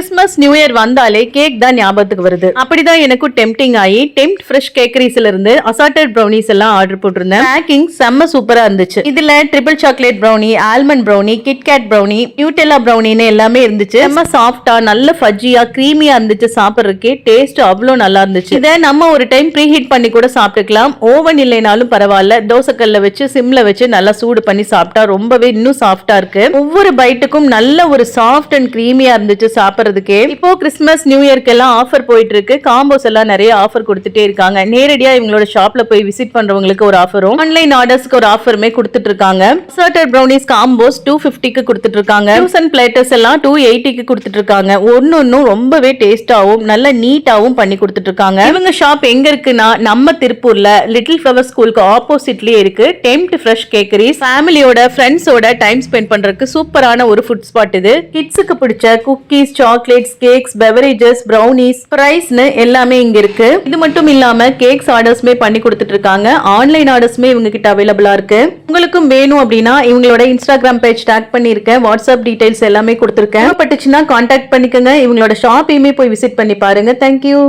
Christmas new year வந்தாலே cake தான் ஞாபகத்துக்கு வருது. அப்படிதான் எனக்கும் டெம்டிங் ஆகி டெம்ட் ஃப்ரெஷ் கேக்கரிஸ்ல இருந்து அசார்டட் ப்ரௌனிஸ் எல்லாம் ஆர்டர் போட்டிருந்தேன். பேக்கிங் செம்ம சூப்பரா இருந்துச்சு. இதுல triple chocolate brownie, almond brownie, KitKat brownie, Nutella ப்ரௌனின்னு எல்லாமே இருந்துச்சு. செம்ம சாஃப்டா நல்ல ஃபஜ்ஜியா கிரீமியா இருந்துச்சு. சாப்பிட்றதுக்கே டேஸ்ட் அவ்வளோ நல்லா இருந்துச்சு. இதை நம்ம ஒரு டைம் ப்ரீ ஹீட் பண்ணி கூட சாப்பிட்டுக்கலாம். ஓவன் இல்லைனாலும் பரவாயில்ல, தோசைக்கல்ல வச்சு சிம்ல வச்சு நல்லா சூடு பண்ணி சாப்பிட்டா ரொம்பவே இன்னும் சாஃப்டா இருக்கு. ஒவ்வொரு பைட்டுக்கும் நல்ல ஒரு சாஃப்ட் அண்ட் கிரீமியா இருந்துச்சு சாப்பிட்றதுக்கே. இப்போ கிறிஸ்மஸ் நியூ இயர்க்கு எல்லாம் ஆஃபர் போயிட்டு இருக்கு. காம்போஸ் எல்லாம் நிறைய ஆஃபர் கொடுத்துட்டே இருக்காங்க. நேரடியா இவங்களோட ஷாப்ல போய் விசிட் பண்றவங்களுக்கு ஒரு ஆஃபரும், ஆன்லைன் ஆர்டர்ஸ்க்கு ஒரு ஆஃபருமே கொடுத்துட்டு இருக்காங்க. அசார்டட் ப்ரௌனிஸ் காம்போஸ் 250க்கு கொடுத்துட்டு இருக்காங்க. ஃபியூசன் பிளேட்டர்ஸ் எல்லாம் 280க்கு கொடுத்துட்டு இருக்காங்க. ஒன்னொன்னும் ரொம்பவே டேஸ்டாவும் நல்ல நீட்டாவும் பண்ணி கொடுத்துட்டு இருக்காங்க. இவங்க ஷாப் எங்க இருக்குன்னா நம்ம திருப்பூர்ல லிட்டில் ஃப்ளவர் ஸ்கூலுக்கு ஆப்போசிட்லயே இருக்கு. Tempt fresh cakeries. ஃபேமிலியோட ஃப்ரெண்ட்ஸோட டைம் ஸ்பெண்ட் பண்றதுக்கு சூப்பரான ஒரு ஃபுட் ஸ்பாட் இது. கிட்ஸுக்கு பிடிச்ச cookies, chocolates, cakes, beverages, brownies, ஃப்ரைஸ்னு எல்லாமே இங்க இருக்கு. இது மட்டும் இல்லாம கேக்ஸ் ஆர்டர்ஸ்மே பண்ணி கொடுத்துட்டு இருக்காங்க. ஆன்லைன் ஆர்டர்ஸ்மே இவங்க கிட்ட அவைலபிளா இருக்கு. உங்களுக்கும் வேணும் அப்படின்னா இவங்களோட இன்ஸ்டாகிராம் பேஜ் டாக் பண்ணிருக்கேன். வாட்ஸ்அப் டீடைல்ஸ் எல்லாமே கொடுத்துருக்கேன். பட்டுச்சுன்னா கான்டாக்ட் பண்ணிக்கோங்க. இவங்களோட ஷாப்பையுமே போய் விசிட் பண்ணி பாருங்க. தேங்க்யூ.